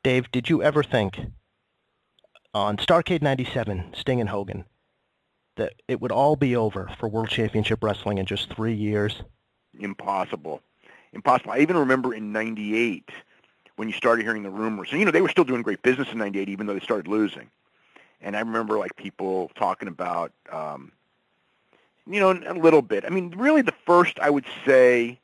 Dave, did you ever think on Starrcade 97, Sting and Hogan, that it would all be over for World Championship Wrestling in just 3 years? Impossible. Impossible. I even remember in 98 when you started hearing the rumors. And, they were still doing great business in 98 even though they started losing. And I remember, people talking about, a little bit. I mean, really the first, I would say,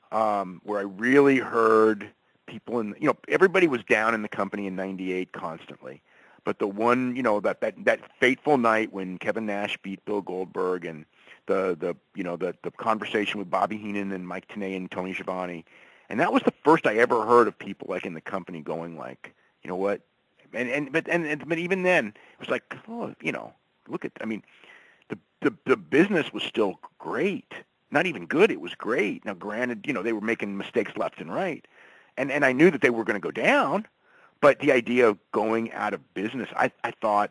where I really heard people everybody was down in the company in 98 constantly. But the one, that fateful night when Kevin Nash beat Bill Goldberg and the conversation with Bobby Heenan and Mike Tenay and Tony Schiavone, and that was the first I ever heard of people in the company going you know what, but even then it was look at, the business was still great, not even good, it was great. Now granted, they were making mistakes left and right, and I knew that they were going to go down. But the idea of going out of business, I thought,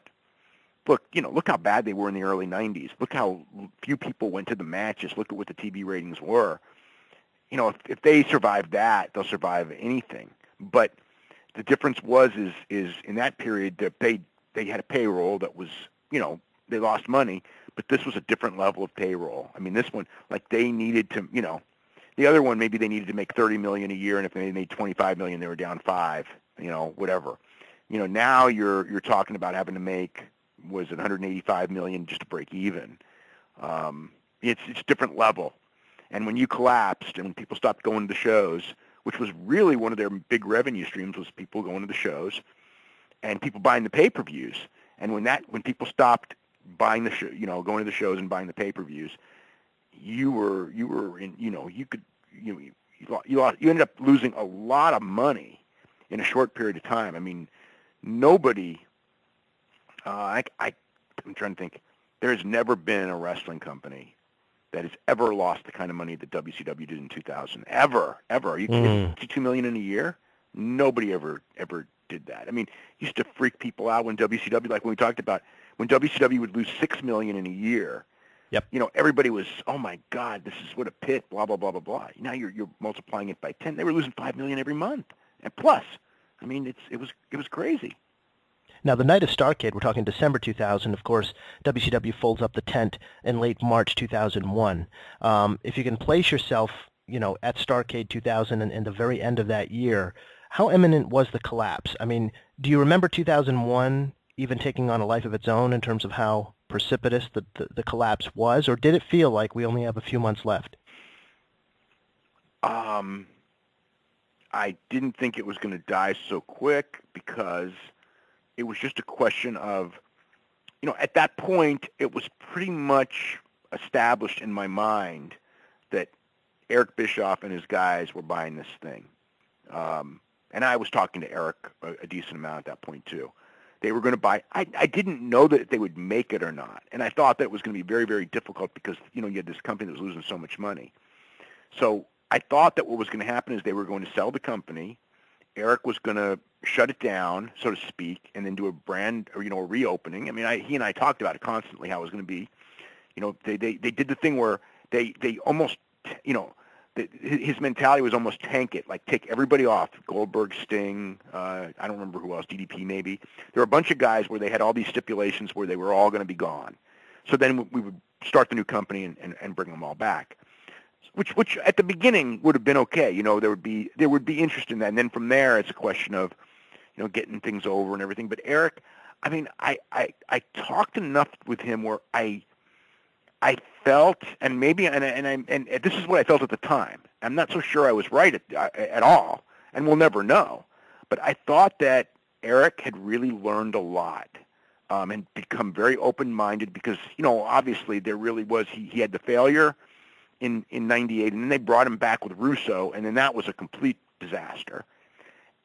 look how bad they were in the early 90s. Look how few people went to the matches. Look at what the TV ratings were. If they survived that, they'll survive anything. But the difference is in that period that they had a payroll that was, they lost money, but this was a different level of payroll. I mean, this one, they needed to, the other one maybe they needed to make $30 million a year, and if they made $25 million, they were down $5 million. Whatever. Now you're talking about having to make, was it $185 million just to break even? It's a different level. And when you collapsed and when people stopped going to the shows, which was really one of their big revenue streams, was people going to the shows and people buying the pay-per-views. And when people stopped buying the show, going to the shows and buying the pay-per-views, you ended up losing a lot of money in a short period of time. I mean, nobody, I'm trying to think, there has never been a wrestling company that has ever lost the kind of money that WCW did in 2000. Ever. Are you kidding? $2 million in a year? Nobody ever did that. I mean, it used to freak people out when WCW, like when we talked about, when WCW would lose $6 million in a year. Yep. Everybody was, oh my God, this is what a pit, blah, blah, blah, blah, blah. Now you're multiplying it by 10. They were losing $5 million every month. And plus, I mean, it was crazy. Now, the night of Starrcade, we're talking December 2000, of course, WCW folds up the tent in late March 2001. If you can place yourself, at Starrcade 2000 and the very end of that year, how imminent was the collapse? I mean, do you remember 2001 even taking on a life of its own in terms of how precipitous the collapse was, or did it feel like we only have a few months left? I didn't think it was going to die so quick because it was just a question of, at that point, it was pretty much established in my mind that Eric Bischoff and his guys were buying this thing. And I was talking to Eric a decent amount at that point, too. They were going to buy. I didn't know that they would make it or not. And I thought that it was going to be very, very difficult because, you had this company that was losing so much money. So I thought that what was going to happen is they were going to sell the company. Eric was going to shut it down, so to speak, and then do a brand or, a reopening. I mean, he and I talked about it constantly, how it was going to be. They did the thing where they almost, his mentality was almost tank it, like take everybody off. Goldberg, Sting, I don't remember who else, DDP maybe. There were a bunch of guys where they had all these stipulations where they were all going to be gone. So then we would start the new company and bring them all back. Which at the beginning would have been okay. There would be interest in that. And then from there, it's a question of, getting things over and everything. But Eric, I mean, I talked enough with him where I felt, and maybe, and this is what I felt at the time. I'm not so sure I was right at all, and we'll never know. But I thought that Eric had really learned a lot and become very open-minded because, obviously there really was, he had the failure in 98, and then they brought him back with Russo, and then that was a complete disaster.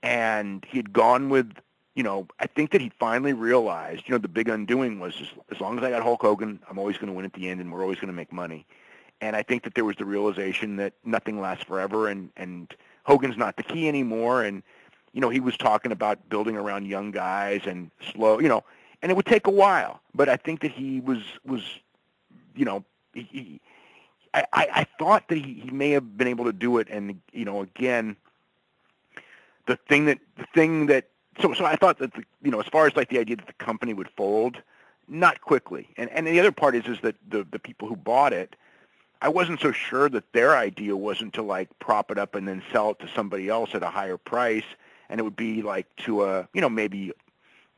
And he had gone with, I think that he finally realized, the big undoing was as long as I got Hulk Hogan, I'm always going to win at the end, and we're always going to make money. And I think that there was the realization that nothing lasts forever, and Hogan's not the key anymore. And, he was talking about building around young guys and slow, and it would take a while. But I think that he was I thought that he may have been able to do it, and again, the thing that so I thought that as far as like the idea that the company would fold, not quickly. And the other part is that the people who bought it, I wasn't so sure that their idea wasn't to like prop it up and then sell it to somebody else at a higher price, and it would be like to a maybe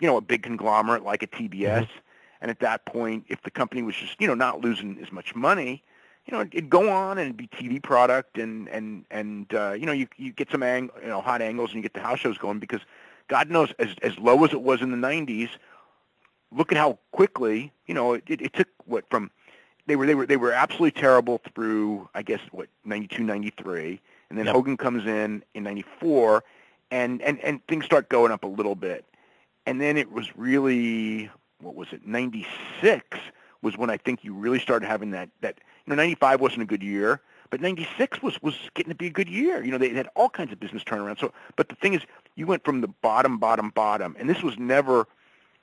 a big conglomerate like a TBS. And at that point, if the company was just not losing as much money, it'd go on and it'd be TV product, and you get some hot angles and you get the house shows going, because God knows, as low as it was in the 90s, look at how quickly it took from they were absolutely terrible through, I guess, 92, 93, and then Hogan comes in 94, and things start going up a little bit, and then it was really, what was it, 96 was when I think you really started having that 95 wasn't a good year, but 96 was getting to be a good year. They had all kinds of business turnaround. So, but the thing is, you went from the bottom, and this was never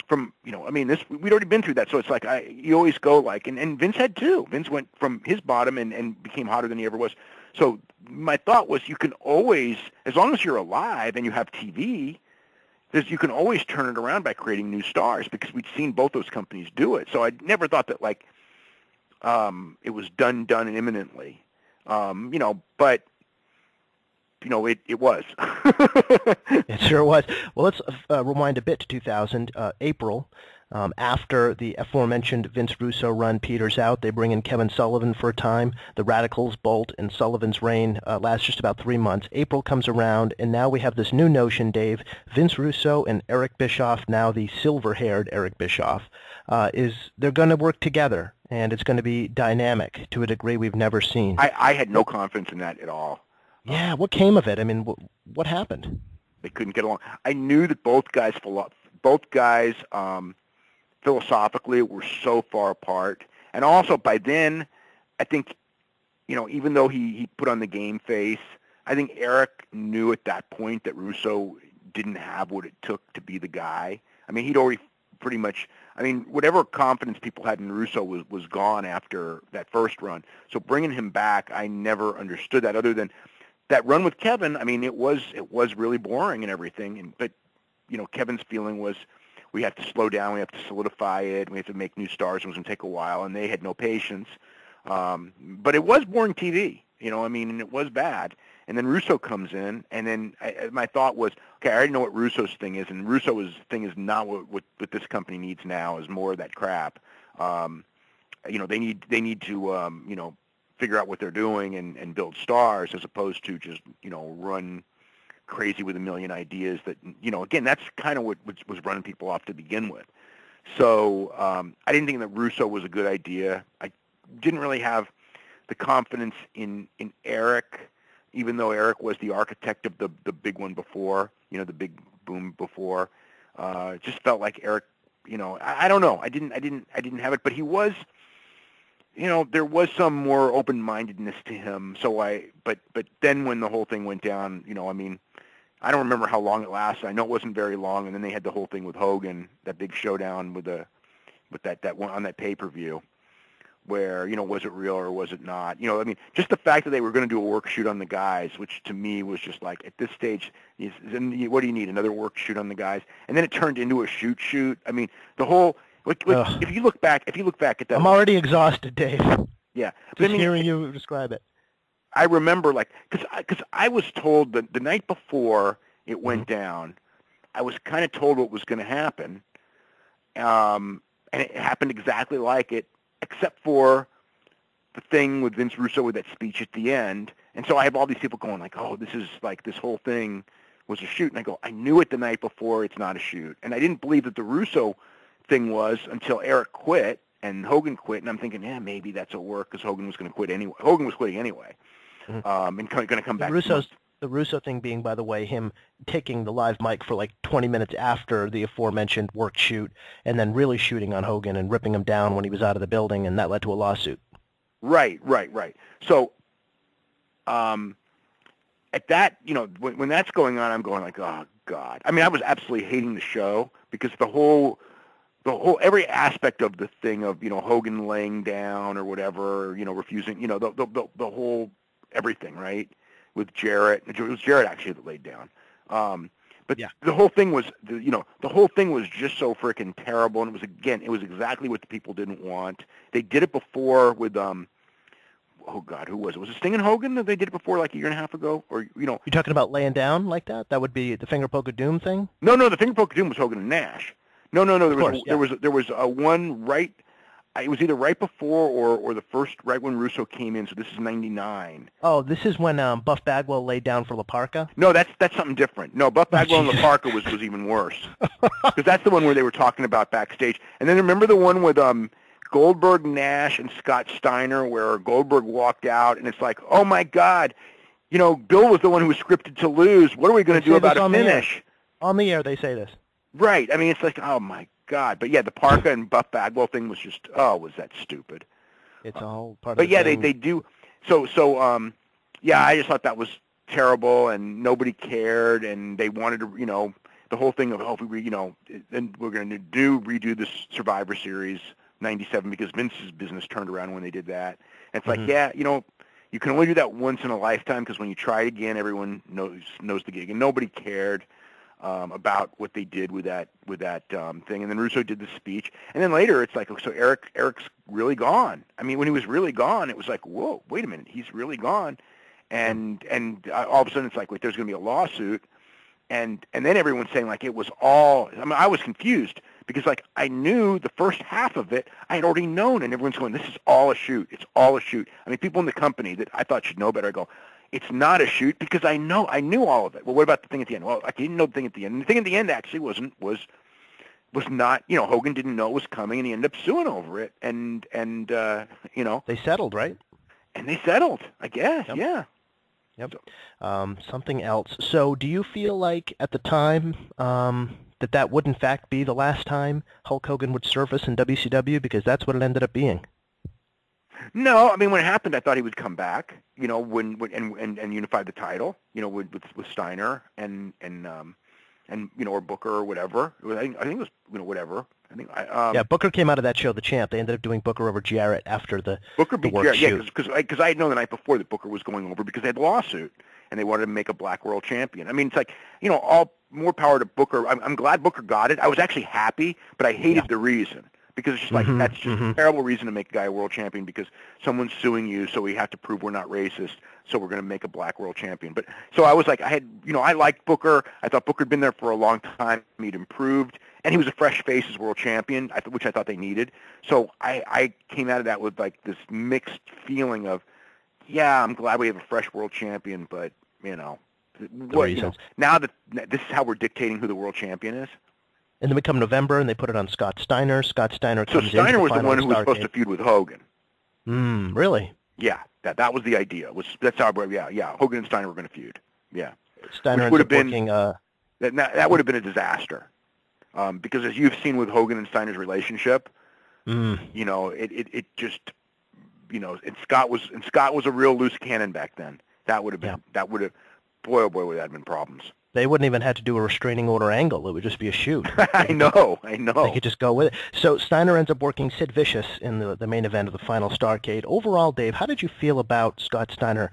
from, we'd already been through that. So it's like, you always go like, and Vince had too. Vince went from his bottom and became hotter than he ever was. So my thought was, you can always, as long as you're alive and you have TV, you can always turn it around by creating new stars, because we'd seen both those companies do it. So I never thought that like it was done imminently, but it was. It sure was. Well, let's rewind a bit to 2000, April. After the aforementioned Vince Russo run peters out, they bring in Kevin Sullivan for a time. The Radicals bolt, and Sullivan's reign lasts just about 3 months. April comes around, and now we have this new notion, Dave. Vince Russo and Eric Bischoff, now the silver-haired Eric Bischoff, they're going to work together, and it's going to be dynamic to a degree we've never seen. I had no confidence in that at all. Yeah, what came of it? I mean, what happened? They couldn't get along. I knew that both guys philosophically were so far apart. And also by then, I think, even though he put on the game face, I think Eric knew at that point that Russo didn't have what it took to be the guy. I mean, he'd already pretty much, whatever confidence people had in Russo was gone after that first run. So bringing him back, I never understood that, other than that run with Kevin. It was really boring and everything. But Kevin's feeling was, we have to slow down, we have to solidify it, we have to make new stars, it was going to take a while, and they had no patience. But it was boring TV, and it was bad. And then Russo comes in, and then my thought was, okay, I already know what Russo's thing is, and Russo's thing is not what this company needs now, is more of that crap. They need to, figure out what they're doing and build stars, as opposed to just, run crazy with a million ideas that, again, that's kind of what was running people off to begin with. So I didn't think that Russo was a good idea. I didn't really have the confidence in Eric, even though Eric was the architect of the big one before, the big boom before. It just felt like Eric, I don't know. I didn't have it, but he was, there was some more open-mindedness to him. So but then when the whole thing went down, I don't remember how long it lasted. I know it wasn't very long, and then they had the whole thing with Hogan, that big showdown with that one on that pay-per-view, where was it real or was it not? Just the fact that they were going to do a work shoot on the guys, which to me was just like, at this stage, what do you need, another work shoot on the guys? And then it turned into a shoot. The whole if you look back at that, I'm already exhausted, Dave. Yeah, just hearing you describe it. I remember, because I was told that the night before it went down, I was kind of told what was going to happen, and it happened exactly like it, except for the thing with Vince Russo with that speech at the end. And so I have all these people going like, oh, this is like, this whole thing was a shoot. And I go, I knew it the night before, it's not a shoot. And I didn't believe that the Russo thing was until Eric quit and Hogan quit. And I'm thinking, yeah, maybe that's a work, because Hogan was going to quit anyway. Hogan was quitting anyway. And going to come back. The Russo thing being, by the way, him taking the live mic for like 20 minutes after the aforementioned work shoot, and then really shooting on Hogan and ripping him down when he was out of the building, and that led to a lawsuit. Right. So at that, when that's going on, I'm going like, oh, God. I was absolutely hating the show, because the whole every aspect of the thing of, Hogan laying down or whatever, refusing, the whole everything, right, with Jarrett. It was Jarrett actually that laid down. But Yeah. the whole thing was, the whole thing was just so freaking terrible. And it was exactly what the people didn't want. They did it before with, oh God, who was it? Was it Sting and Hogan that they did it before like a year and a half ago? Or, You're talking about laying down like that? That would be the finger poke of doom thing? No, the finger poke of doom was Hogan and Nash. No. There was a one right. It was either right before or the first, right when Russo came in. So this is '99. Oh, this is when Buff Bagwell laid down for La Parka? No, that's something different. No, Buff Bagwell and La Parka was even worse, because that's the one where they were talking about backstage. And then remember the one with Goldberg, Nash, and Scott Steiner, where Goldberg walked out, and it's like, oh my God, Bill was the one who was scripted to lose. What are we going to do about a finish? On the air, they say this. Right. I mean, it's like, oh my God. But yeah, the Parka and Buff Bagwell thing was just, was that stupid? It's all part of But the yeah, thing. they do. So yeah, I just thought that was terrible, and nobody cared, and they wanted to, the whole thing of, then we're going to redo this Survivor Series '97 because Vince's business turned around when they did that. And it's like, yeah, you can only do that once in a lifetime, because when you try it again, everyone knows the gig, and nobody cared about what they did with that thing. And then Russo did the speech, and then later it's like, so Eric's really gone. I mean, when he was really gone, it was like, whoa, wait a minute, he's really gone, and all of a sudden it's like, wait, there's going to be a lawsuit, and then everyone's saying like it was all. I mean, I was confused because like I knew the first half of it, I had already known, and everyone's going, this is all a shoot. It's all a shoot. I mean, people in the company that I thought should know better, I go, it's not a shoot because I knew all of it. Well, what about the thing at the end? Well, I didn't know the thing at the end. And the thing at the end actually was not, Hogan didn't know it was coming, and he ended up suing over it. And They settled, right? And they settled, I guess. Yep. Yeah. Yep. Something else. So do you feel like at the time that would in fact be the last time Hulk Hogan would surface in WCW, because that's what it ended up being? No, I mean, when it happened, I thought he would come back, when unify the title, with Steiner and or Booker or whatever. I think it was, whatever. I think yeah, Booker came out of that show, the champ. They ended up doing Booker over Jarrett after the Booker beat work Jarrett, shoot. because I had known the night before that Booker was going over because they had a lawsuit and they wanted to make a black world champion. I mean, it's like, all more power to Booker. I'm glad Booker got it. I was actually happy, but I hated the reason. Because it's just like, that's just a terrible reason to make a guy a world champion, because someone's suing you, so we have to prove we're not racist, so we're going to make a black world champion. But so I was like, I liked Booker. I thought Booker had been there for a long time. He'd improved, and he was a fresh face as world champion, which I thought they needed. So I came out of that with like this mixed feeling of, yeah, I'm glad we have a fresh world champion, but now that this is how we're dictating who the world champion is. And then we come November, and they put it on Scott Steiner. Scott Steiner comes in. So Steiner was the one who was supposed to feud with Hogan. Really? Yeah, that was the idea. That's how? Yeah. Hogan and Steiner were going to feud. Yeah. Steiner ends up working. That would have been a disaster, because as you've seen with Hogan and Steiner's relationship, it just, and Scott was a real loose cannon back then. That would have been boy, oh boy, would that have been problems. They wouldn't even have to do a restraining order angle. It would just be a shoot. I know. They could just go with it. So Steiner ends up working Sid Vicious in the main event of the final Starrcade. Overall, Dave, how did you feel about Scott Steiner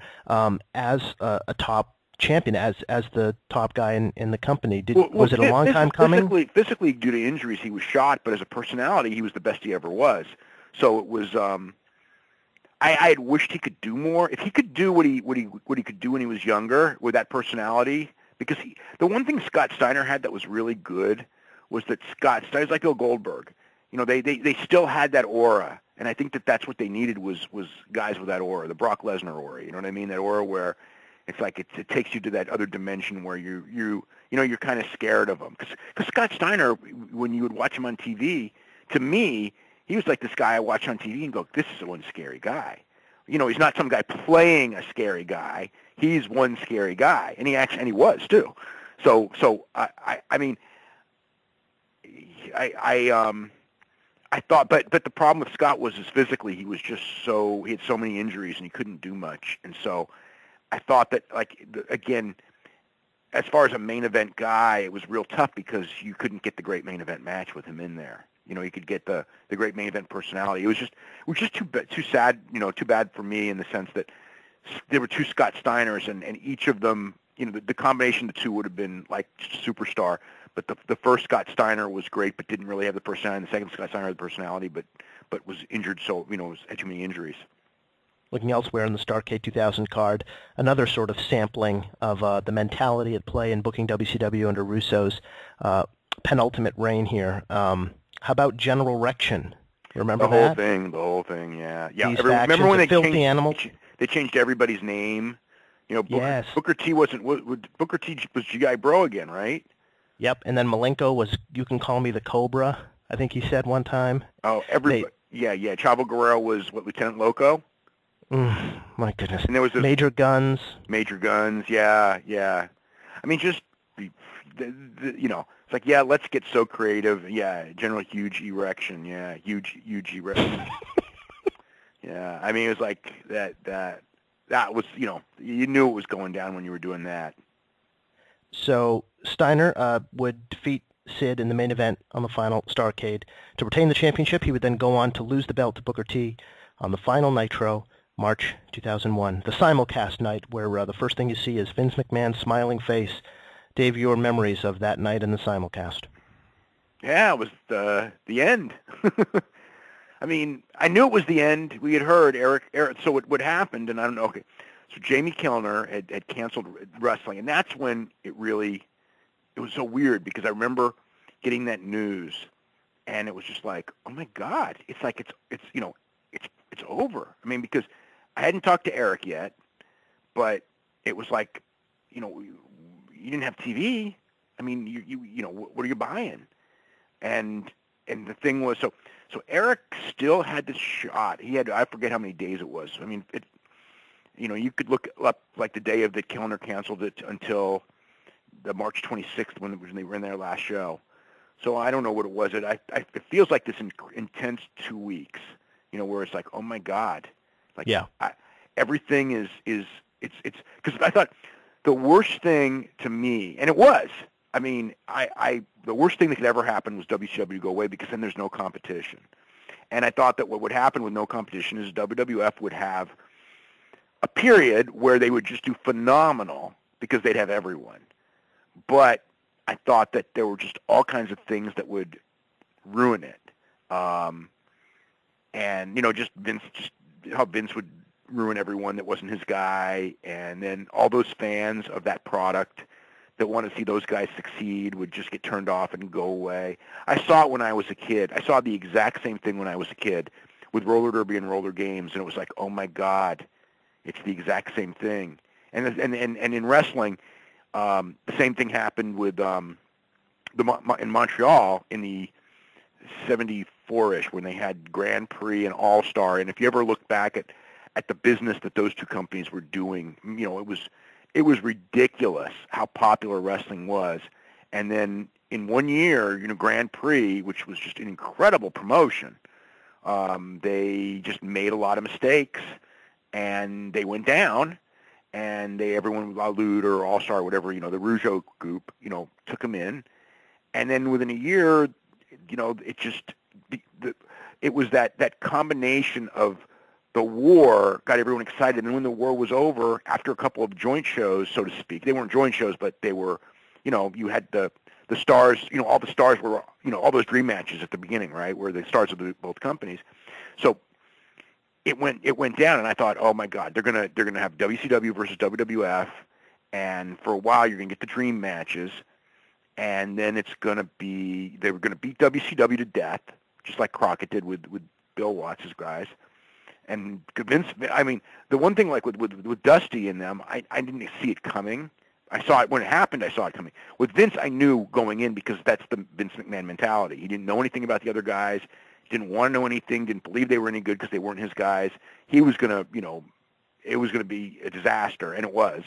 as a top champion, as the top guy in the company? Was it a long time coming? Physically, due to injuries, he was shot, but as a personality, he was the best he ever was. So it was. I had wished he could do more. If he could do what he could do when he was younger with that personality. Because the one thing Scott Steiner had that was really good was that Scott Steiner's like Bill Goldberg. They still had that aura, and I think that's what they needed was guys with that aura, the Brock Lesnar aura. You know what I mean? That aura where it's like it takes you to that other dimension where you're kind of scared of him. Because Scott Steiner, when you would watch him on TV, to me, he was like this guy I watch on TV and go, this is one scary guy. He's not some guy playing a scary guy. He's one scary guy, and he was too. So I mean, I thought, but the problem with Scott was physically he had so many injuries and he couldn't do much, and so I thought that again, as far as a main event guy, it was real tough because you couldn't get the great main event match with him in there. You could get the great main event personality. It was just too sad, too bad for me in the sense that there were two Scott Steiners, and each of them the combination of the two would have been like superstar. But the first Scott Steiner was great, but didn't really have the personality. And the second Scott Steiner had the personality, but was injured, so had too many injuries. Looking elsewhere in the Starrcade 2000 card, another sort of sampling of the mentality at play in booking WCW under Russo's penultimate reign here. How about General Rection? Remember that? The whole thing, yeah. Remember when they filthy animals? They changed everybody's name. Yes. Booker T Booker T was G.I. Bro again, right? Yep, and then Malenko was, you can call me the Cobra, I think he said one time. Oh, yeah. Chavo Guerrero was, Lieutenant Loco? My goodness. And there was Major Guns, yeah. I mean, just, it's like, yeah, let's get so creative. Yeah, General Huge Erection. Yeah, huge erection. Yeah, I mean, it was like that was, you knew it was going down when you were doing that. So Steiner would defeat Sid in the main event on the final Starrcade to retain the championship. He would then go on to lose the belt to Booker T on the final Nitro, March 2001, the simulcast night where the first thing you see is Vince McMahon's smiling face. Dave, your memories of that night in the simulcast? Yeah, it was the end. I mean, I knew it was the end. We had heard Eric. So what happened, and I don't know. Okay, so Jamie Kellner had canceled wrestling, and that's when it was so weird because I remember getting that news, and it was just like, oh my God, it's like it's over. I mean, because I hadn't talked to Eric yet, but it was like, you didn't have TV. I mean, what are you buying? And the thing was, so Eric still had this shot. He had, I forget how many days it was. I mean, you could look up like the day of that Kellner canceled it until the March 26th when they were in their last show. So I don't know what it was. It feels like this intense 2 weeks, where it's like, oh my God, like yeah, everything is it's because I thought the worst thing to me, and it was. I mean, the worst thing that could ever happen was WCW to go away because then there's no competition. And I thought that what would happen with no competition is WWF would have a period where they would just do phenomenal because they'd have everyone. But I thought that there were just all kinds of things that would ruin it. And, just how Vince would ruin everyone that wasn't his guy. And then all those fans of that product that want to see those guys succeed would just get turned off and go away. I saw it when I was a kid. I saw the exact same thing when I was a kid with roller derby and roller games, and it was like, oh my God, it's the exact same thing. And in wrestling, the same thing happened with in Montreal in the 74-ish when they had Grand Prix and All Star. And if you ever look back at the business that those two companies were doing, it was ridiculous how popular wrestling was. And then in 1 year, Grand Prix, which was just an incredible promotion, they just made a lot of mistakes, and they went down, and everyone, Lude or All-Star, whatever, the Rougeau group, took them in. And then within a year, it just, it was that combination of the war got everyone excited, and when the war was over, after a couple of joint shows, so to speak, they weren't joint shows, but they were, you had the stars, all the stars were, all those dream matches at the beginning, right, where the stars of both companies. So it went down, and I thought, oh my God, they're gonna have WCW versus WWF, and for a while you're gonna get the dream matches, and then they were gonna beat WCW to death, just like Crockett did with Bill Watts' guys. And convince. I mean, the one thing like with Dusty in them, I didn't see it coming. I saw it when it happened. I saw it coming. With Vince, I knew going in because that's the Vince McMahon mentality. He didn't know anything about the other guys. Didn't want to know anything. Didn't believe they were any good because they weren't his guys. He was gonna, it was gonna be a disaster, and it was.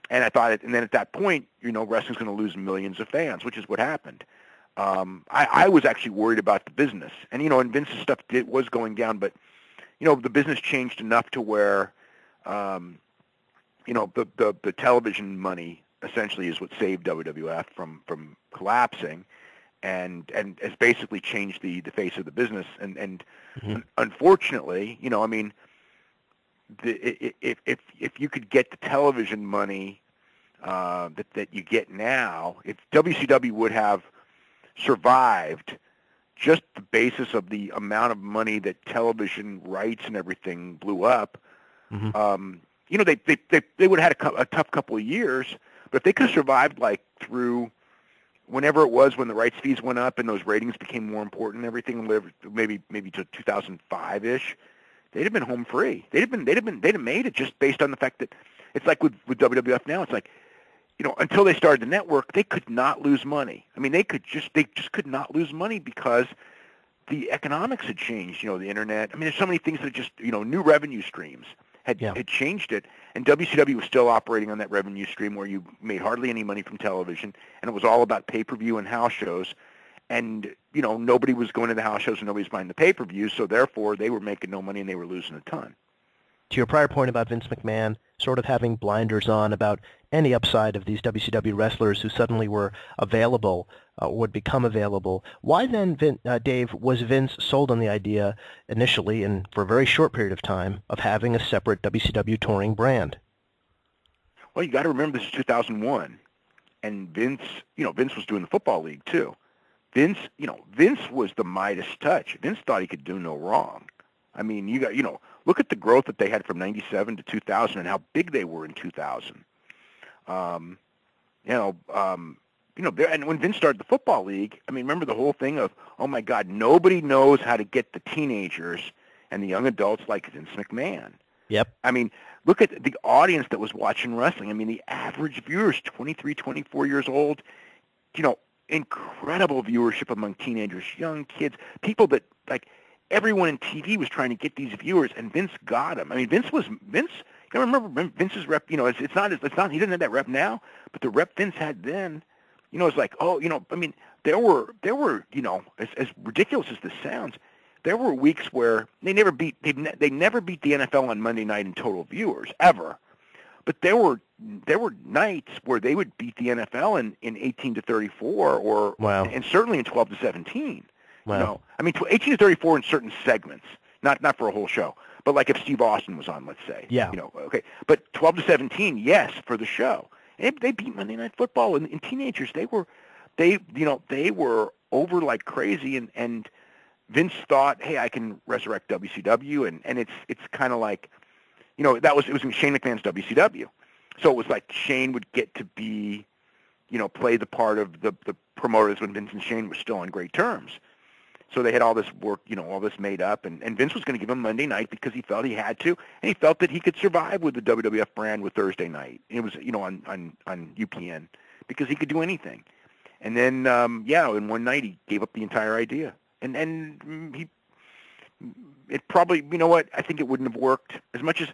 And I thought, and then at that point, wrestling's gonna lose millions of fans, which is what happened. I was actually worried about the business, and and Vince's stuff was going down, but. The business changed enough to where, the television money essentially is what saved WWF from collapsing, and has basically changed the face of the business. And unfortunately, I mean, if you could get the television money that you get now. If WCW would have survived just the basis of the amount of money that television rights and everything blew up, you know, they would have had a tough couple of years. But if they could have survived like through whenever it was when the rights fees went up and those ratings became more important and everything, maybe to 2005-ish, they'd have been home free. They'd have made it just based on the fact that it's like with WWF now. It's like, you know, until they started the network, they could not lose money. I mean, they just could not lose money because the economics had changed. You know, the internet. I mean, there's so many things that just, you know, new revenue streams had changed it, and WCW was still operating on that revenue stream where you made hardly any money from television, and it was all about pay-per-view and house shows. And, you know, nobody was going to the house shows and nobody was buying the pay-per-views, so therefore they were making no money and they were losing a ton. To your prior point about Vince McMahon sort of having blinders on about any upside of these WCW wrestlers who suddenly were available, would become available, why then, Dave, was Vince sold on the idea initially and for a very short period of time of having a separate WCW touring brand? Well, you got to remember this is 2001, and Vince was doing the football league too. Vince was the Midas touch. Vince thought he could do no wrong. I mean, look at the growth that they had from 97 to 2000 and how big they were in 2000. And when Vince started the football league, I mean, remember the whole thing of, oh my God, nobody knows how to get the teenagers and the young adults like Vince McMahon. Yep. I mean, look at the audience that was watching wrestling. I mean, the average viewers, 23, 24 years old, you know, incredible viewership among teenagers, young kids, people that, like, everyone in TV was trying to get these viewers, and Vince got them. I mean, Vince. I remember Vince's rep. You know, it's not. He doesn't have that rep now, but the rep Vince had then. You know, it's like, oh, you know, I mean, there were, you know, as ridiculous as this sounds, there were weeks where they never beat the NFL on Monday night in total viewers ever, but there were nights where they would beat the NFL in 18 to 34 or wow. And certainly in 12 to 17. Wow. You know, I mean, 18 to 34 in certain segments, not for a whole show, but like if Steve Austin was on, let's say. Yeah. You know, okay. But 12 to 17, yes, for the show. And they beat Monday Night Football, and teenagers, they were over like crazy, and Vince thought, hey, I can resurrect WCW, and it's kind of like, you know, it was in Shane McMahon's WCW, so it was like Shane would get to be, you know, play the part of the promoters when Vince and Shane were still on great terms. So they had all this work, you know, all this made up, and Vince was going to give him Monday night because he felt he had to, and he felt that he could survive with the WWF brand with Thursday night. It was, you know, on UPN because he could do anything. And then, in one night he gave up the entire idea, and it probably, you know what, I think it wouldn't have worked as much as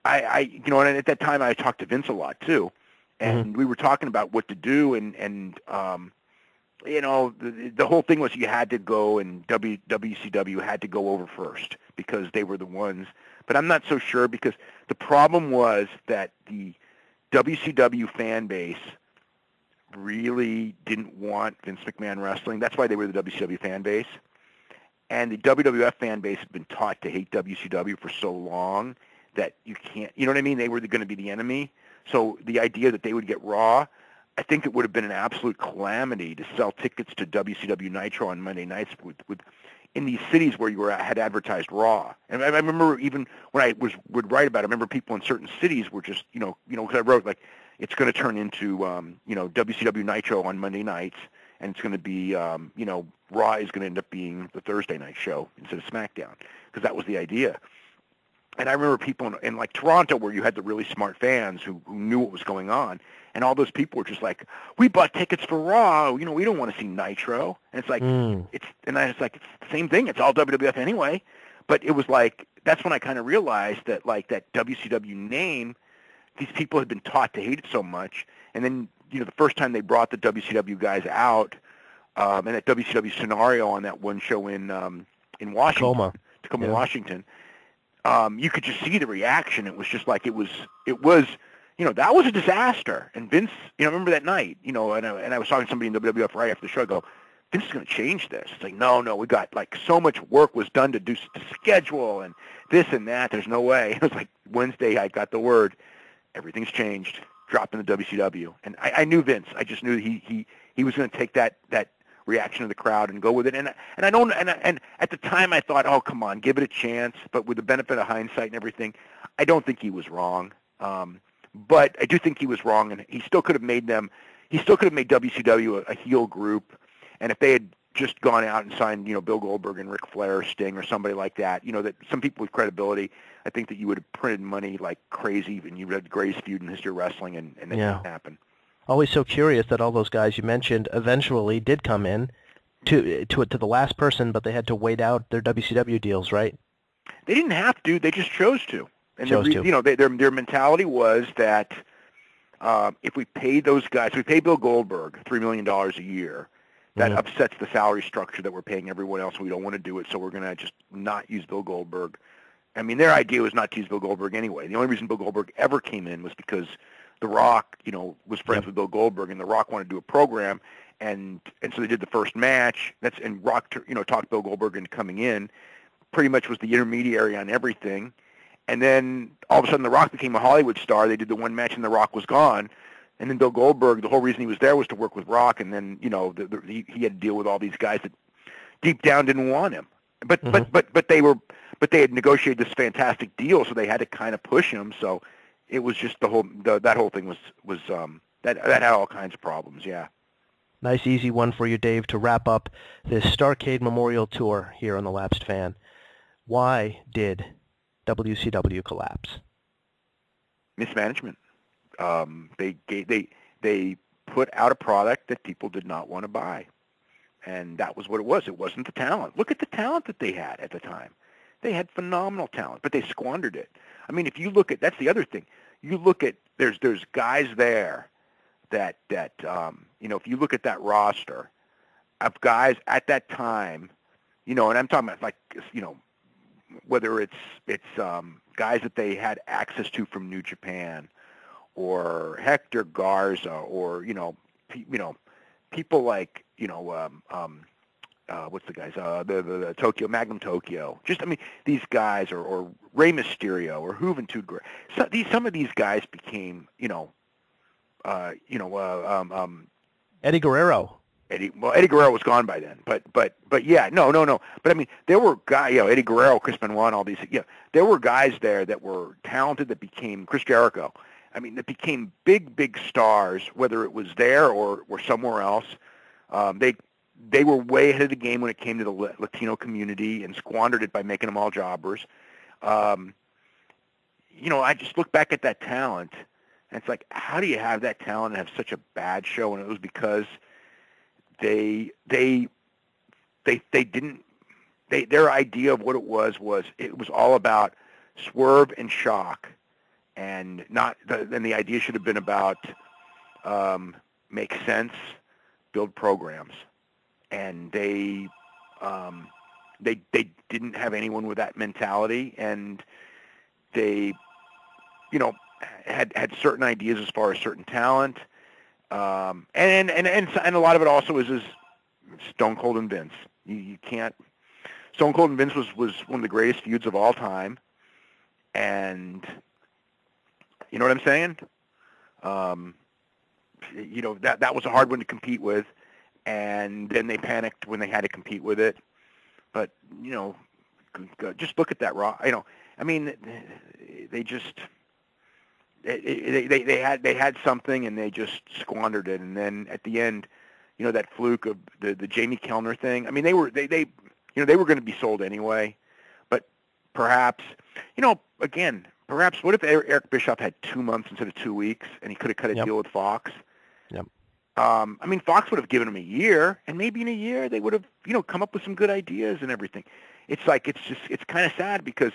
I you know, and at that time I talked to Vince a lot too, and we were talking about what to do, and you know, the whole thing was you had to go, and WCW had to go over first because they were the ones. But I'm not so sure because the problem was that the WCW fan base really didn't want Vince McMahon wrestling. That's why they were the WCW fan base. And the WWF fan base had been taught to hate WCW for so long that you can't, you know what I mean? They were going to be the enemy. So the idea that they would get Raw, I think it would have been an absolute calamity to sell tickets to WCW Nitro on Monday nights with in these cities where you had advertised Raw. And I remember even when I would write about it, I remember people in certain cities were just, you know, because I wrote like, it's going to turn into, you know, WCW Nitro on Monday nights, and it's going to be, you know, Raw is going to end up being the Thursday night show instead of SmackDown, because that was the idea. And I remember people in like Toronto where you had the really smart fans who knew what was going on, and all those people were just like, we bought tickets for Raw, you know, we don't want to see Nitro. And it's like, it's the same thing. It's all WWF anyway. But it was like, that's when I kind of realized that like that WCW name, these people had been taught to hate it so much. And then, you know, the first time they brought the WCW guys out, and that WCW scenario on that one show in Washington, Tacoma, Washington, you could just see the reaction. It was just like, it was, you know, that was a disaster. And Vince, you know, I remember that night, you know, and I was talking to somebody in WWF right after the show, I go, Vince is going to change this. It's like, no, we got like so much work was done to schedule and this and that. There's no way. It was like Wednesday I got the word, everything's changed. dropped in the WCW. And I knew Vince. I just knew he was going to take that reaction of the crowd and go with it. And at the time I thought, oh, come on, give it a chance. But with the benefit of hindsight and everything, I don't think he was wrong. But I do think he was wrong, and he still could have made WCW a heel group. And if they had just gone out and signed, Bill Goldberg and Ric Flair, Sting, or somebody like that, that some people with credibility, I think that you would have printed money like crazy, and you would have the greatest feud in history of wrestling, and that didn't happen. Always so curious that all those guys you mentioned eventually did come in to the last person, but they had to wait out their WCW deals, right? They didn't have to; they just chose to. And their mentality was that if we paid those guys, we paid Bill Goldberg $3 million a year. That upsets the salary structure that we're paying everyone else. We don't want to do it, so we're going to just not use Bill Goldberg. I mean, their idea was not to use Bill Goldberg anyway. The only reason Bill Goldberg ever came in was because The Rock, was friends with Bill Goldberg, and The Rock wanted to do a program, and so they did the first match. And Rock, talked Bill Goldberg into coming in. Pretty much was the intermediary on everything. And then all of a sudden, The Rock became a Hollywood star. They did the one match, and The Rock was gone. And then Bill Goldberg, the whole reason he was there was to work with Rock. And then, he had to deal with all these guys that deep down didn't want him. But they had negotiated this fantastic deal, so they had to kind of push him. So it was just that whole thing was that had all kinds of problems. Yeah. Nice, easy one for you, Dave, to wrap up this Starrcade Memorial Tour here on The Lapsed Fan. Why did WCW collapse? Mismanagement. They put out a product that people did not want to buy, and that was what it was. It wasn't the talent. Look at the talent that they had at the time. They had phenomenal talent, but they squandered it. I mean, if you look at, that's the other thing. You look at, there's guys there that if you look at that roster of guys at that time, and I'm talking about whether it's guys that they had access to from New Japan, or Hector Garza, or people like what's the guys the Tokyo Magnum Tokyo. These guys, or Rey Mysterio, or Juventud Guerrero. Some of these guys became Eddie Guerrero. Eddie Guerrero was gone by then, but yeah, no. But I mean, there were guys, Eddie Guerrero, Chris Benoit, all these, there were guys there that were talented that became Chris Jericho. I mean, that became big stars, whether it was there or somewhere else. They were way ahead of the game when it came to the Latino community, and squandered it by making them all jobbers. I just look back at that talent, and it's like, how do you have that talent and have such a bad show? And it was because their idea of what it was all about swerve and shock, and then the idea should have been about make sense, build programs, and they didn't have anyone with that mentality, and they had certain ideas as far as certain talent. And a lot of it also is Stone Cold and Vince. You can't. Stone Cold and Vince was one of the greatest feuds of all time, and you know what I'm saying? That was a hard one to compete with, and then they panicked when they had to compete with it. But just look at that Raw. I mean, they just. They had something, and they just squandered it. And then at the end, that fluke of the Jamie Kellner thing. I mean, they were going to be sold anyway. But perhaps what if Eric Bischoff had 2 months instead of 2 weeks, and he could have cut a deal with Fox? Yep. I mean, Fox would have given him a year, and maybe in a year they would have come up with some good ideas and everything. It's kind of sad because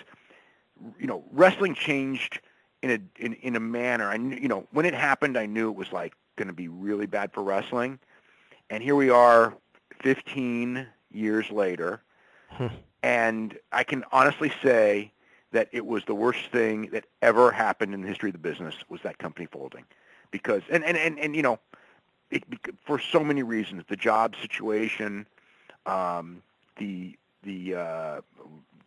wrestling changed in a manner. I knew, when it happened, I knew it was like going to be really bad for wrestling. And here we are 15 years later, and I can honestly say that it was the worst thing that ever happened in the history of the business, was that company folding. Because for so many reasons, the job situation, the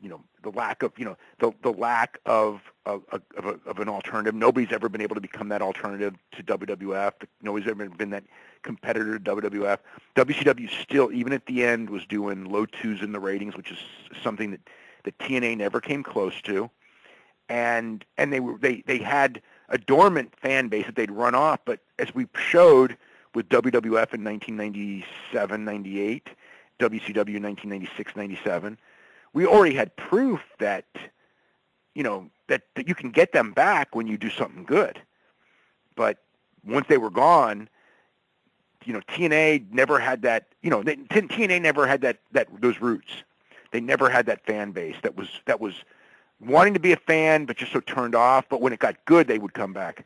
the lack of, the lack of an alternative. Nobody's ever been able to become that alternative to WWF. Nobody's ever been that competitor to WWF. WCW still, even at the end, was doing low twos in the ratings, which is something that TNA never came close to. And they had a dormant fan base that they'd run off, but as we showed with WWF in 1997, 98, WCW in 1996, 97, we already had proof that, that you can get them back when you do something good. But once they were gone, TNA never had that, TNA never had those roots. They never had that fan base that was wanting to be a fan, but just so turned off. But when it got good, they would come back.